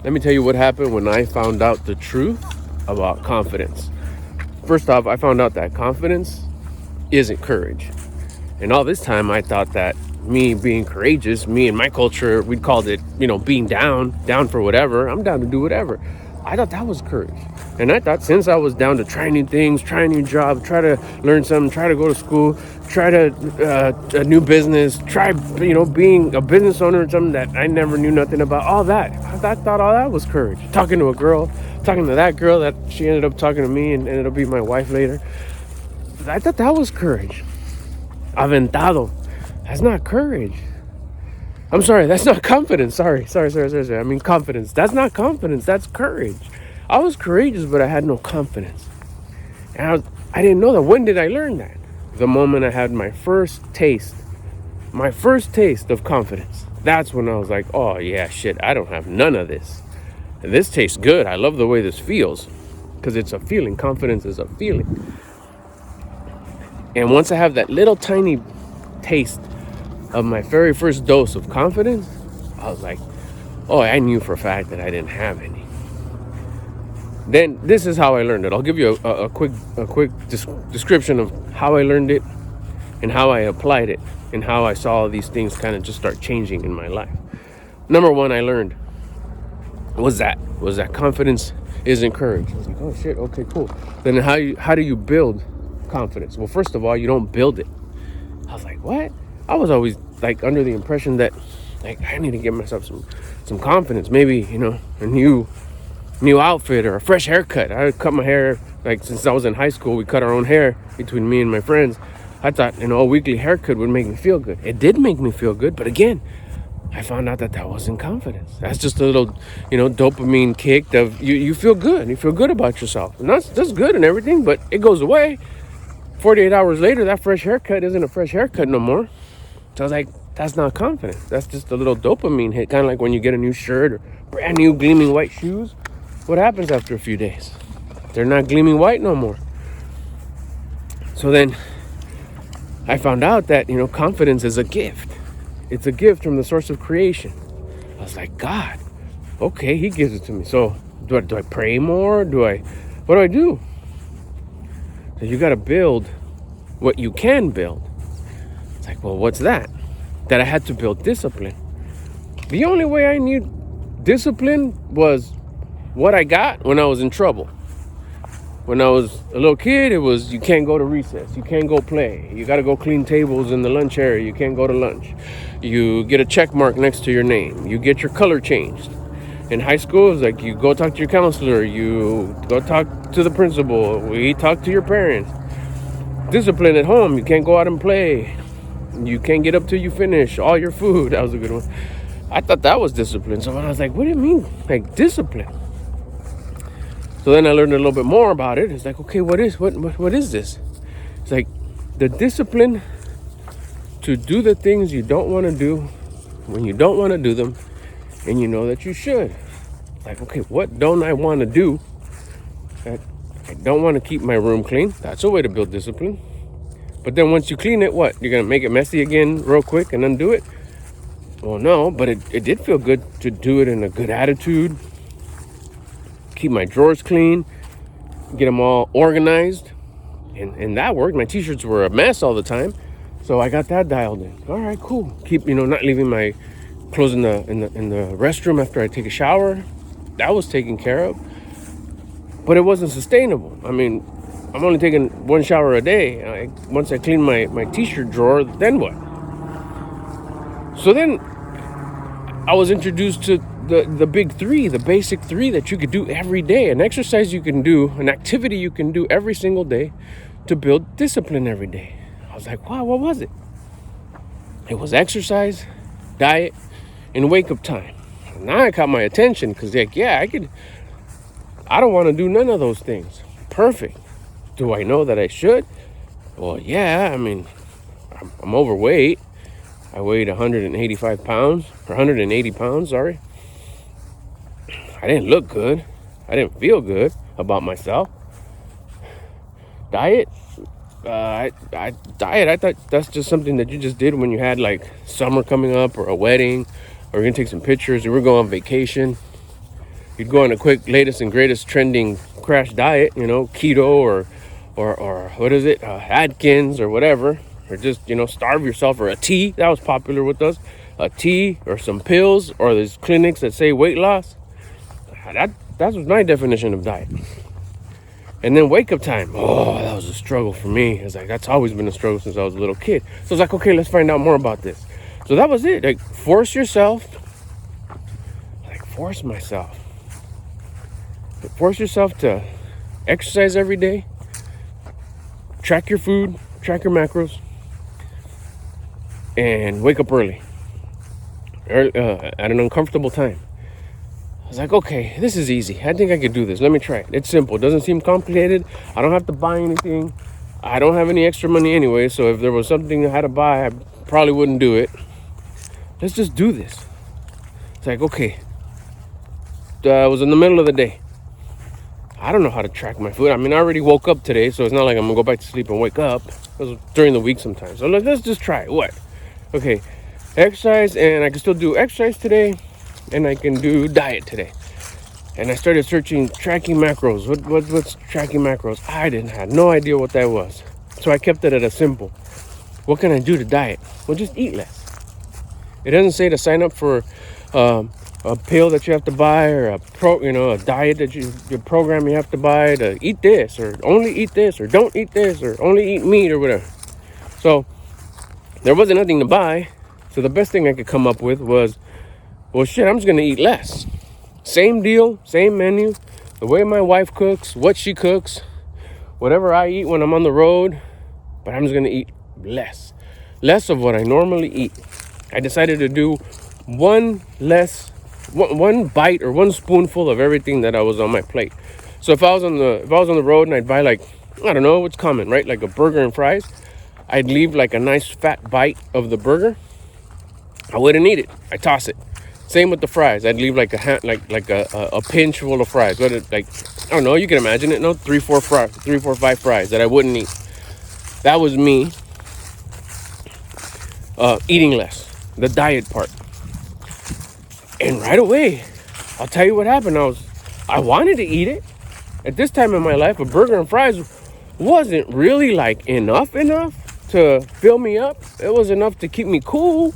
Let me tell you what happened when I found out the truth about confidence. First off, I found out that confidence isn't courage. And all this time, I thought that me being courageous, me and my culture, we'd called it, being down for whatever. I'm down to do whatever. I thought that was courage. And I thought since I was down to try new things, try a new job, try to learn something, try to go to school, try a new business, try, being a business owner or something that I never knew nothing about, all that. I thought all that was courage. Talking to a girl, talking to that girl that she ended up talking to me and ended up being my wife later. I thought that was courage. Aventado. That's not courage. I'm sorry, that's not confidence. Sorry. I mean confidence. That's not confidence, that's courage. I was courageous, but I had no confidence. And I didn't know that. When did I learn that? The moment I had my first taste of confidence. That's when I was like, oh yeah, shit, I don't have none of this. This tastes good. I love the way this feels. Because it's a feeling. Confidence is a feeling. And once I have that little tiny taste of my very first dose of confidence, I was like, oh, I knew for a fact that I didn't have any. Then this is how I learned it. I'll give you a quick description of how I learned it and how I applied it and how I saw these things kind of just start changing in my life. Number one, I learned was that confidence isn't courage. I was like, oh shit, okay, cool. Then how do you build confidence? Well, first of all, you don't build it. I was like, what? I was always like under the impression that like I need to give myself some confidence. Maybe, a new outfit or a fresh haircut. I cut my hair, like since I was in high school, we cut our own hair between me and my friends. I thought, a weekly haircut would make me feel good. It did make me feel good, but again, I found out that wasn't confidence. That's just a little, dopamine kick of you feel good. You feel good about yourself. And that's good and everything, but it goes away. 48 hours later, that fresh haircut isn't a fresh haircut no more. So I was like, that's not confidence. That's just a little dopamine hit. Kind of like when you get a new shirt or brand new gleaming white shoes. What happens after a few days? They're not gleaming white no more. So then I found out that, confidence is a gift. It's a gift from the source of creation. I was like, God, okay, he gives it to me. So do I pray more? What do I do? So you got to build what you can build. It's like, well, what's that? That I had to build discipline. The only way I knew discipline was what I got when I was in trouble. When I was a little kid, it was you can't go to recess, you can't go play, you got to go clean tables in the lunch area, you can't go to lunch. You get a check mark next to your name, you get your color changed. In high school, it's like you go talk to your counselor, you go talk to the principal, we talk to your parents. Discipline at home, you can't go out and play. You can't get up till you finish all your food. That was a good one. I thought that was discipline. So when I was like, what do you mean? Like discipline? So then I learned a little bit more about it. It's like, okay, what is this? It's like the discipline to do the things you don't want to do when you don't want to do them and you know that you should. Like, okay, what don't I want to do? I don't want to keep my room clean. That's a way to build discipline. But then once you clean it, what? You're going to make it messy again real quick and undo it? Well, no, but it did feel good to do it in a good attitude. Keep my drawers clean. Get them all organized. And that worked. My t-shirts were a mess all the time. So I got that dialed in. All right, cool. Keep, not leaving my clothes in the restroom after I take a shower. That was taken care of. But it wasn't sustainable. I mean, I'm only taking one shower a day. Once I clean my t-shirt drawer, then what? So then I was introduced to the big three, the basic three that you could do every day. An exercise you can do, an activity you can do every single day to build discipline every day. I was like, wow, what was it? It was exercise, diet, and wake-up time. Now it caught my attention because I don't want to do none of those things. Perfect. Do I know that I should? Well, yeah, I mean, I'm overweight. I weighed 180 pounds, sorry. I didn't look good. I didn't feel good about myself. Diet? I thought that's just something that you just did when you had summer coming up or a wedding or you're gonna take some pictures or we're going on vacation. you'd go on a quick latest and greatest trending crash diet, keto or what is it, Atkins or whatever, or just starve yourself, or a tea that was popular with us, a tea or some pills, or there's clinics that say weight loss. That was my definition of diet. And then wake up time, that was a struggle for me. It's like that's always been a struggle since I was a little kid. So it's like, okay, let's find out more about this. So that was it. Like force yourself to exercise every day, track your food, track your macros, and wake up early at an uncomfortable time. I was like, okay, this is easy. I think I could do this. Let me try it. It's simple. It doesn't seem complicated. I don't have to buy anything. I don't have any extra money anyway, so if there was something I had to buy, I probably wouldn't do it. Let's just do this. It's like, okay, I was in the middle of the day. I don't know how to track my food. I mean, I already woke up today, so it's not like I'm gonna go back to sleep and wake up. It was during the week sometimes. So let's just try it. What? Okay, exercise, and I can still do exercise today, and I can do diet today. And I started searching tracking macros. What's tracking macros? I had no idea what that was. So I kept it at a simple. What can I do to diet? Well, just eat less. It doesn't say to sign up for a pill that you have to buy, or a diet that your program you have to buy to eat this, or only eat this, or don't eat this, or only eat meat, or whatever. So there wasn't nothing to buy. So the best thing I could come up with was, well, shit, I'm just gonna eat less. Same deal, same menu, the way my wife cooks, what she cooks, whatever I eat when I'm on the road, but I'm just gonna eat less of what I normally eat. I decided to do one bite or one spoonful of everything that I was on my plate. So if I was on the road and I'd buy, like, I don't know what's common, right? Like a burger and fries, I'd leave like a nice fat bite of the burger. I wouldn't eat it. I toss it. Same with the fries. I'd leave like a pinch full of fries. I don't know. You can imagine it. No, 3, 4, 5 fries that I wouldn't eat. That was me eating less. The diet part. And right away, I'll tell you what happened. I wanted to eat it. At this time in my life, a burger and fries wasn't really like enough to fill me up. It was enough to keep me cool,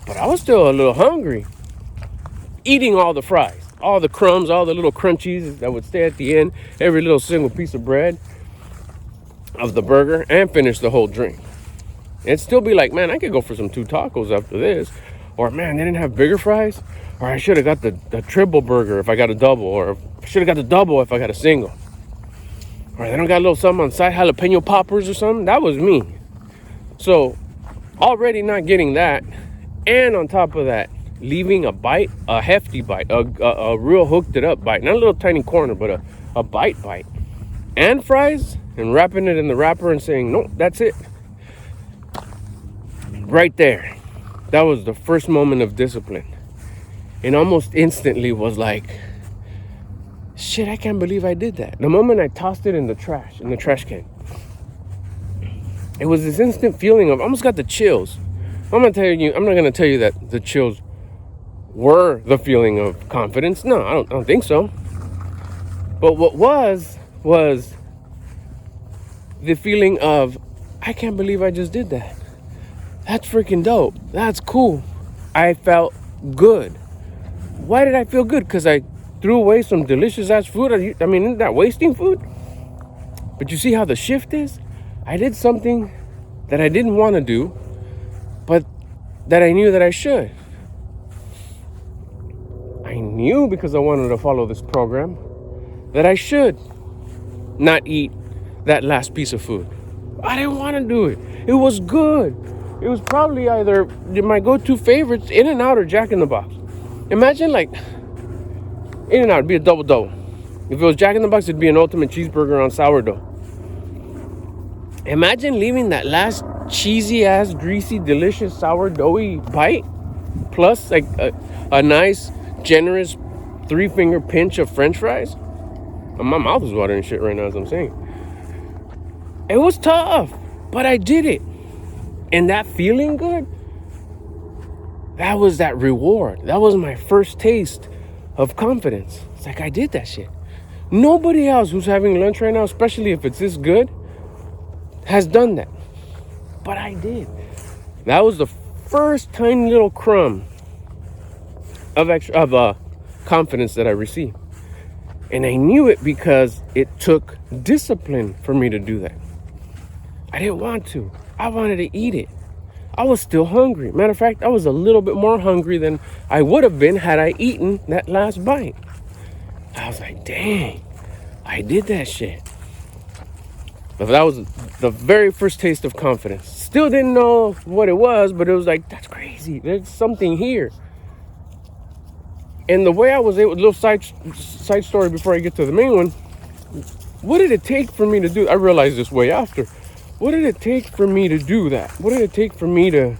but I was still a little hungry. Eating all the fries, all the crumbs, all the little crunchies that would stay at the end, every little single piece of bread of the burger, and finish the whole drink. And still be like, man, I could go for some 2 tacos after this. Or, man, they didn't have bigger fries. Or I should have got the triple burger if I got a double. Or I should have got the double if I got a single. Or they don't got a little something on side, jalapeno poppers or something. That was me. So already not getting that. And on top of that, leaving a bite, a hefty bite, a real hooked it up bite. Not a little tiny corner, but a bite. And fries, and wrapping it in the wrapper and saying, no, that's it. Right there. That was the first moment of discipline. And almost instantly was like, shit, I can't believe I did that. The moment I tossed it in the trash can, it was this instant feeling of, I almost got the chills. I'm not going to tell you that the chills were the feeling of confidence. No, I don't think so. But what was the feeling of, I can't believe I just did that. That's freaking dope. That's cool. I felt good. Why did I feel good? Because I threw away some delicious ass food. I mean, isn't that wasting food? But you see how the shift is? I did something that I didn't want to do, but that I knew that I should. I knew, because I wanted to follow this program, that I should not eat that last piece of food. I didn't want to do it. It was good. It was probably either my go-to favorites, In-N-Out or Jack in the Box. Imagine, like, In-N-Out would be a double. If it was Jack in the Box, it'd be an ultimate cheeseburger on sourdough. Imagine leaving that last cheesy ass, greasy, delicious sourdoughy bite, plus like a nice, generous 3-finger pinch of French fries. My mouth is watering shit right now as I'm saying. It was tough, but I did it. And that feeling good, that was that reward. That was my first taste of confidence. It's like, I did that shit. Nobody else who's having lunch right now, especially if it's this good, has done that. But I did. That was the first tiny little crumb of confidence that I received. And I knew it because it took discipline for me to do that. I didn't want to. I wanted to eat it. I was still hungry. Matter of fact, I was a little bit more hungry than I would have been had I eaten that last bite. I was like, dang, I did that shit. But that was the very first taste of confidence. Still didn't know what it was, but it was like, that's crazy. There's something here. And the way I was able, little side story before I get to the main one, what did it take for me to do? I realized this way after. What did it take for me to do that? What did it take for me to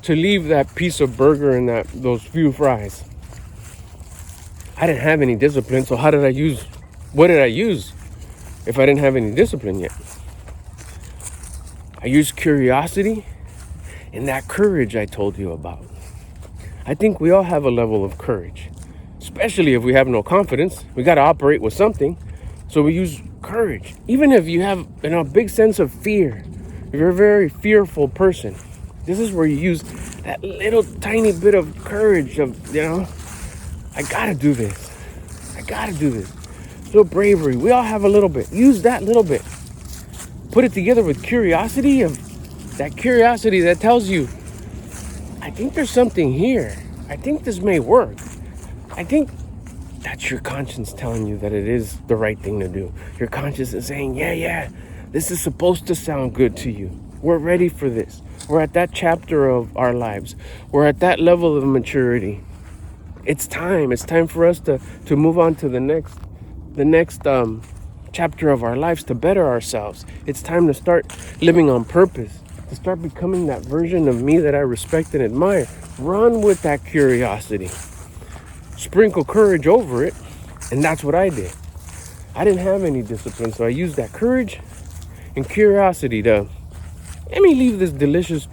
leave that piece of burger and those few fries? I didn't have any discipline, so what did I use if I didn't have any discipline yet? I used curiosity and that courage I told you about. I think we all have a level of courage, especially if we have no confidence. We got to operate with something, so we use courage. Even if you have a big sense of fear, if you're a very fearful person, this is where you use that little tiny bit of courage of, I gotta do this. I gotta do this. Little bravery. We all have a little bit. Use that little bit. Put it together with curiosity, that curiosity that tells you, I think there's something here. I think this may work. I think that's your conscience telling you that it is the right thing to do. Your conscience is saying, yeah, this is supposed to sound good to you. We're ready for this. We're at that chapter of our lives. We're at that level of maturity. It's time. It's time for us to move on to the next chapter of our lives, to better ourselves. It's time to start living on purpose, to start becoming that version of me that I respect and admire. Run with that curiosity. Sprinkle courage over it, and that's what I did. I didn't have any discipline, so I used that courage and curiosity to let me leave this delicious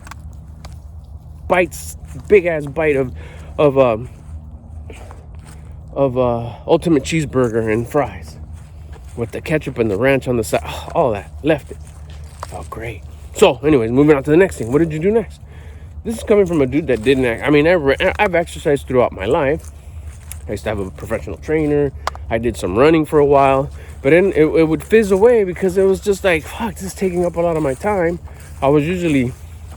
big ass bite of ultimate cheeseburger and fries with the ketchup and the ranch on the side. All that, left it. Felt great. So, anyways, moving on to the next thing. What did you do next? This is coming from a dude that didn't act. I mean, I've exercised throughout my life. I used to have a professional trainer. I did some running for a while, but then it would fizz away because it was just like, fuck, this is taking up a lot of my time. I was usually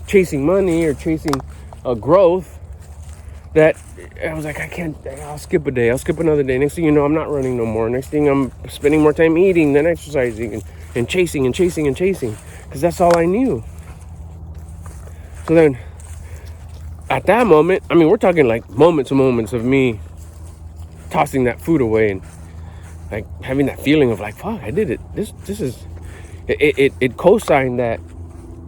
chasing money or chasing a growth that I was like, I'll skip a day. I'll skip another day. Next thing you know, I'm not running no more. Next thing I'm spending more time eating than exercising and chasing because that's all I knew. So then at that moment, I mean, we're talking like moments of me tossing that food away and like having that feeling of like, fuck, I did it. This is it co-signed that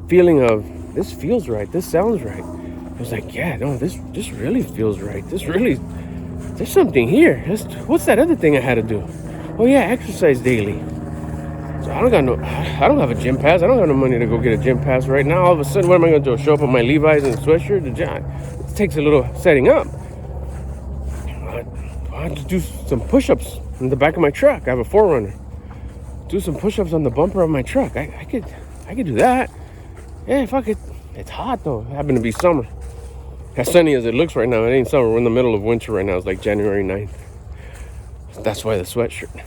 feeling of this feels right, this sounds right. I was like, yeah, no, this really feels right. There's something here. What's that other thing I had to do? Oh yeah, exercise daily. So I don't have a gym pass. I don't have no money to go get a gym pass right now. All of a sudden, what am I going to do? Show up in my Levi's and sweatshirt? It takes a little setting up. I have to do some push-ups in the back of my truck. I have a 4Runner. Do some push-ups on the bumper of my truck. I could do that. Yeah, fuck it. It's hot though. It happened to be summer. As sunny as it looks right now, it ain't summer. We're in the middle of winter right now. It's like January 9th. That's why the sweatshirt.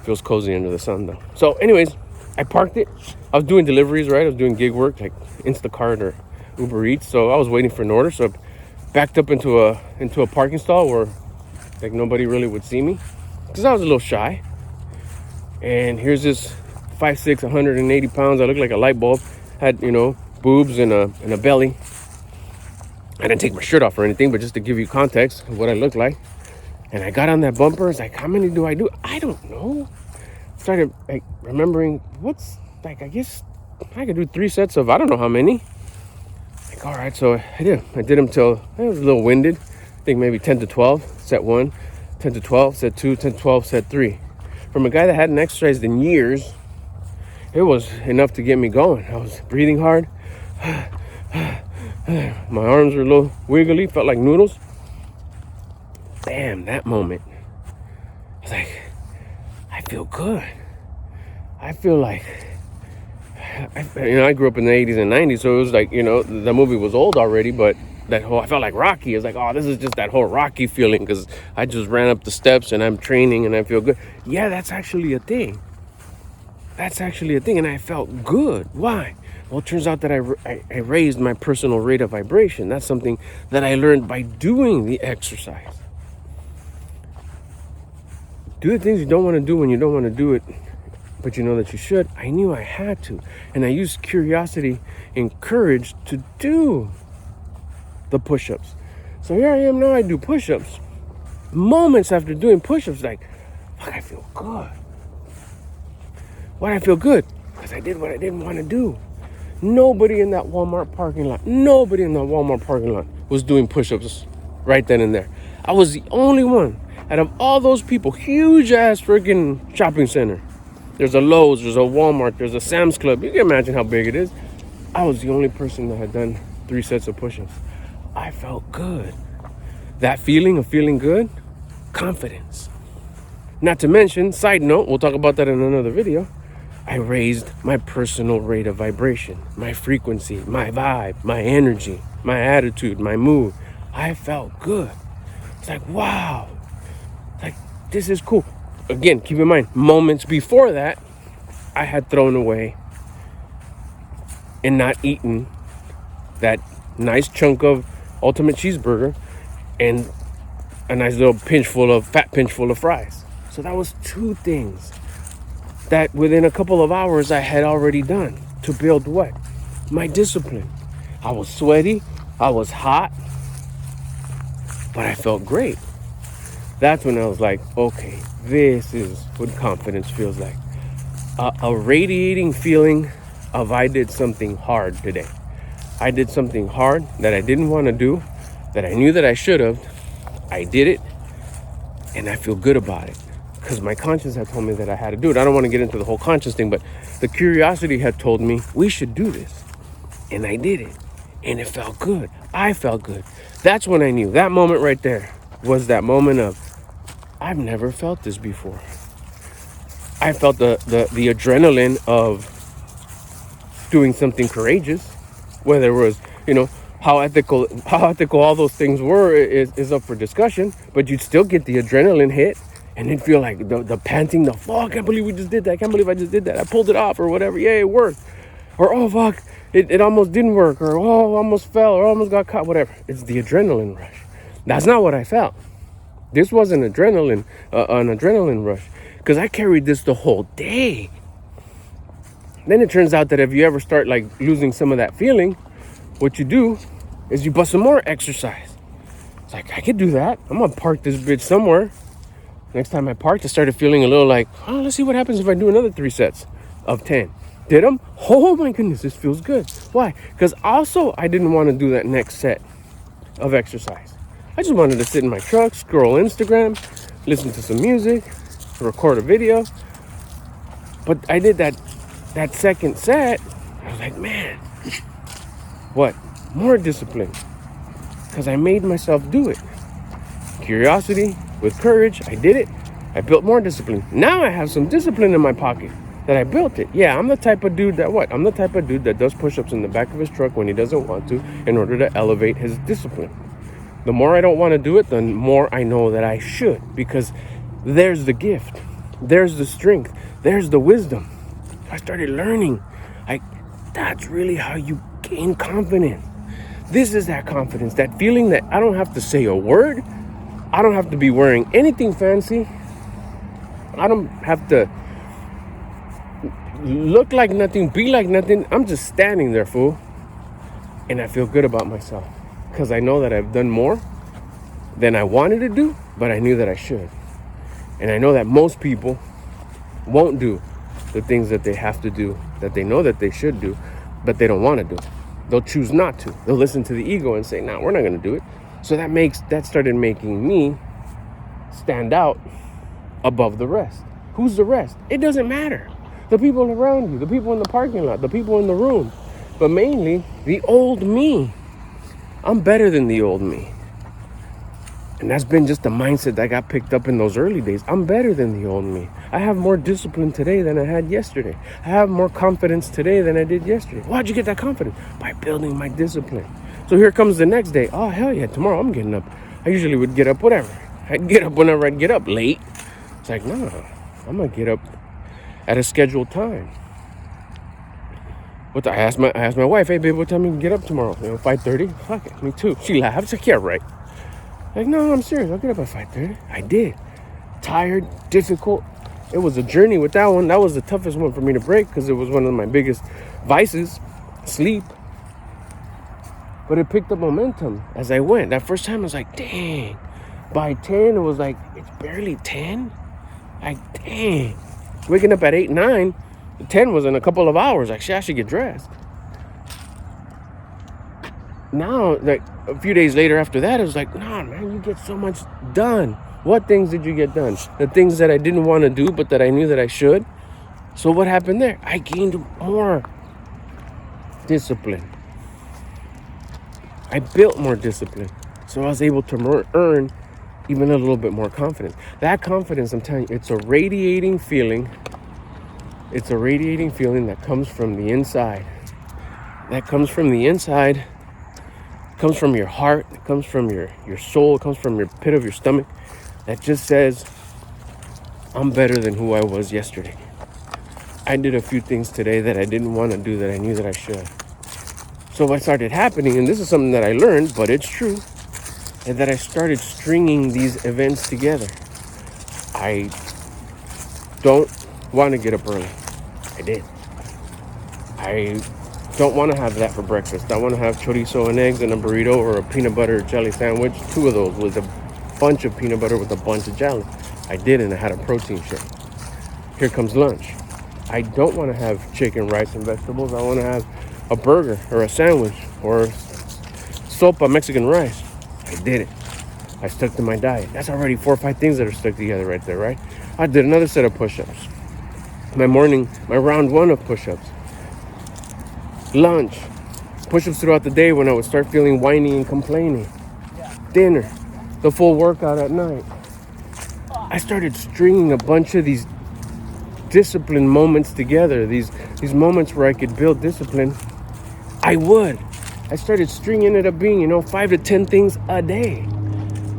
Feels cozy under the sun though. So anyways, I parked it. I was doing deliveries, right? I was doing gig work like Instacart or Uber Eats. So I was waiting for an order. So I backed up into a parking stall where like nobody really would see me because I was a little shy. And here's this 5'6", 180 pounds. I looked like a light bulb. Had, boobs and a belly. I didn't take my shirt off or anything, but just to give you context of what I looked like. And I got on that bumper. It's like, how many do I do? I don't know. Started like remembering I guess I could do 3 sets of I don't know how many. Like, all right, so I did them till I was a little winded. I think maybe 10 to 12, set 1, 10 to 12, set 2, 10 to 12, set 3. From a guy that hadn't exercised in years, it was enough to get me going. I was breathing hard. My arms were a little wiggly, felt like noodles. bam, that moment, I was like, I feel good. I feel like, I grew up in the 80s and 90s, so it was like, the movie was old already, but I felt like Rocky. It's like, oh, this is just that whole Rocky feeling because I just ran up the steps and I'm training and I feel good. Yeah, that's actually a thing. And I felt good. Why? Well, it turns out that I raised my personal rate of vibration. That's something that I learned by doing the exercise. Do the things you don't want to do when you don't want to do it, but you know that you should. I knew I had to. And I used curiosity and courage to do the push-ups. So here I am now, I do push-ups. Moments after doing push-ups, like, fuck, I feel good. Why did I feel good? Because I did what I didn't want to do. Nobody in that Walmart parking lot was doing push-ups right then and there. I was the only one out of all those people. Huge ass freaking shopping center. There's a Lowe's, there's a Walmart, there's a Sam's Club. You can imagine how big it is. I was the only person that had done 3 sets of push-ups. I felt good. That feeling of feeling good, confidence. Not to mention, side note, we'll talk about that in another video, I raised my personal rate of vibration, my frequency, my vibe, my energy, my attitude, my mood. I felt good. It's like, wow. Like, this is cool. Again, keep in mind, moments before that, I had thrown away and not eaten that nice chunk of Ultimate Cheeseburger and a nice little fat pinch full of fries. So that was 2 things that within a couple of hours I had already done to build what? My discipline. I was sweaty, I was hot, but I felt great. That's when I was like, okay, this is what confidence feels like. A radiating feeling of I did something hard today. I did something hard that I didn't want to do, that I knew that I should have. I did it, and I feel good about it. Because my conscience had told me that I had to do it. I don't want to get into the whole conscience thing, but the curiosity had told me we should do this. And I did it. And it felt good. I felt good. That's when I knew. That moment right there was that moment of, I've never felt this before. I felt the adrenaline of doing something courageous. Whether it was, how ethical all those things were is up for discussion. But you'd still get the adrenaline hit. And then feel like the panting, oh, I can't believe we just did that. I can't believe I just did that. I pulled it off or whatever. Yeah, it worked. Or, oh, fuck, it almost didn't work. Or, oh, almost fell or almost got caught, whatever. It's the adrenaline rush. That's not what I felt. This wasn't an adrenaline rush. Because I carried this the whole day. Then it turns out that if you ever start like losing some of that feeling, what you do is you bust some more exercise. It's like, I could do that. I'm going to park this bitch somewhere. Next time I parked, I started feeling a little like, oh, let's see what happens if I do another 3 sets of 10. Did them? Oh my goodness, this feels good. Why? Because also I didn't want to do that next set of exercise. I just wanted to sit in my truck, scroll Instagram, listen to some music, record a video. But I did that second set. I was like, man, what? More discipline. Because I made myself do it. Curiosity with courage, I did it. I built more discipline. Now I have some discipline in my pocket that I built it. Yeah, I'm the type of dude that does push-ups in the back of his truck when he doesn't want to in order to elevate his discipline. The more I don't want to do it, the more I know that I should, because there's the gift. There's the strength. There's the wisdom. I started learning. That's really how you gain confidence. This is that confidence, that feeling that I don't have to say a word. I don't have to be wearing anything fancy. I don't have to look like nothing, be like nothing. I'm just standing there, fool. And I feel good about myself because I know that I've done more than I wanted to do, but I knew that I should. And I know that most people won't do the things that they have to do, that they know that they should do, but they don't want to do. They'll choose not to. They'll listen to the ego and say, nah, we're not going to do it. So that started making me stand out above the rest. Who's the rest? It doesn't matter. The people around you, the people in the parking lot, the people in the room, but mainly the old me. I'm better than the old me. And that's been just the mindset that got picked up in those early days. I'm better than the old me. I have more discipline today than I had yesterday. I have more confidence today than I did yesterday. Why'd you get that confidence? By building my discipline. So here comes the next day. Oh, hell yeah, tomorrow I'm getting up. I usually would get up whatever. I'd get up whenever I'd get up, late. It's like, nah, I'm going to get up at a scheduled time. I asked my wife, hey, babe, what time you can get up tomorrow? 5:30? Fuck it, me too. She laughed. She's like, yeah, right. Like, no, I'm serious. I'll get up at 5:30. I did. Tired, difficult. It was a journey with that one. That was the toughest one for me to break because it was one of my biggest vices, sleep. But it picked up momentum as I went. That first time I was like, dang. By 10, it was like, it's barely 10? Like, dang. Waking up at 8, 9, 10 was in a couple of hours. Like, shit, I should get dressed. Now, like, a few days later after that, it was like, nah, man, you get so much done. What things did you get done? The things that I didn't want to do, but that I knew that I should. So what happened there? I gained more discipline. I built more discipline. So I was able to earn even a little bit more confidence. That confidence, I'm telling you, it's a radiating feeling. It's a radiating feeling that comes from the inside. That comes from the inside. It comes from your heart. It comes from your soul. It comes from your pit of your stomach. That just says, I'm better than who I was yesterday. I did a few things today that I didn't want to do that I knew that I should. So what started happening, and this is something that I learned, but it's true, is that I started stringing these events together. I don't want to get up early. I did. I don't want to have that for breakfast. I want to have chorizo and eggs and a burrito or a peanut butter jelly sandwich. 2 of those with a bunch of peanut butter with a bunch of jelly. I did, and I had a protein shake. Here comes lunch. I don't want to have chicken, rice, and vegetables. I want to have a burger or a sandwich or sopa, Mexican rice. I did it. I stuck to my diet. That's already 4 or 5 things that are stuck together right there, right? I did another set of push-ups. My round 1 of push-ups. Lunch. Push-ups throughout the day when I would start feeling whiny and complaining. Dinner. The full workout at night. I started stringing a bunch of these discipline moments together. These moments where I could build discipline. I started stringing it up being, 5 to 10 things a day.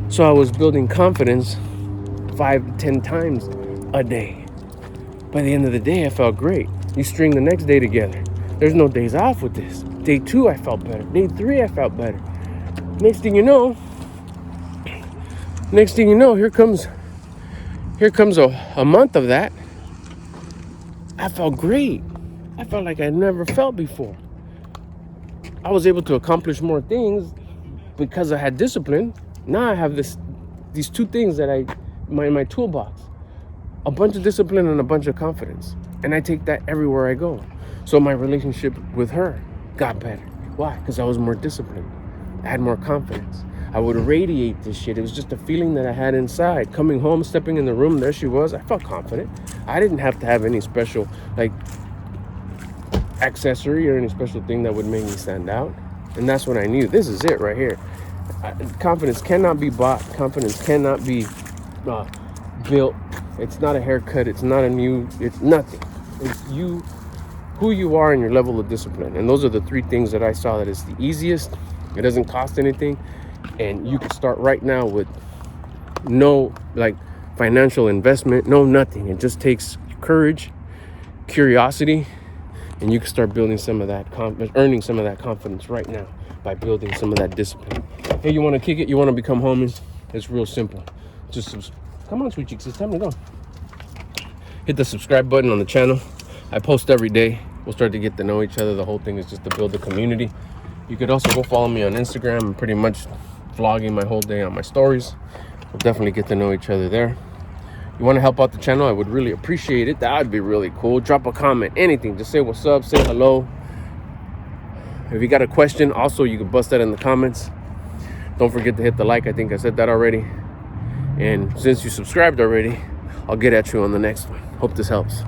So I was building confidence 5 to 10 times a day. By the end of the day, I felt great. You string the next day together. There's no days off with this. Day 2, I felt better. Day 3, I felt better. Next thing you know, here comes a month of that. I felt great. I felt like I never felt before. I was able to accomplish more things because I had discipline. Now I have these 2 things that in my toolbox. A bunch of discipline and a bunch of confidence. And I take that everywhere I go. So my relationship with her got better. Why? Because I was more disciplined. I had more confidence. I would radiate this shit. It was just a feeling that I had inside. Coming home, stepping in the room, there she was. I felt confident. I didn't have to have any special, accessory or any special thing that would make me stand out. And that's when I knew, this is it right here. Confidence cannot be bought. Confidence cannot be built. It's not a haircut. It's nothing. It's you, who you are and your level of discipline. And those are the 3 things that I saw that is the easiest. It doesn't cost anything. And you can start right now with no financial investment, no nothing. It just takes courage, curiosity, and you can start building some of that confidence, earning some of that confidence right now by building some of that discipline. Hey, you want to kick it? You want to become homies? It's real simple. Just come on, sweet cheeks. It's time to go. Hit the subscribe button on the channel. I post every day. We'll start to get to know each other. The whole thing is just to build a community. You could also go follow me on Instagram. I'm pretty much vlogging my whole day on my stories. We'll definitely get to know each other there. You want to help out the channel? I would really appreciate it. That would be really cool. Drop a comment, anything. Just say what's up, say hello. If you got a question, also you can bust that in the comments. Don't forget to hit the like. I think I said that already. And since you subscribed already, I'll get at you on the next one. Hope this helps.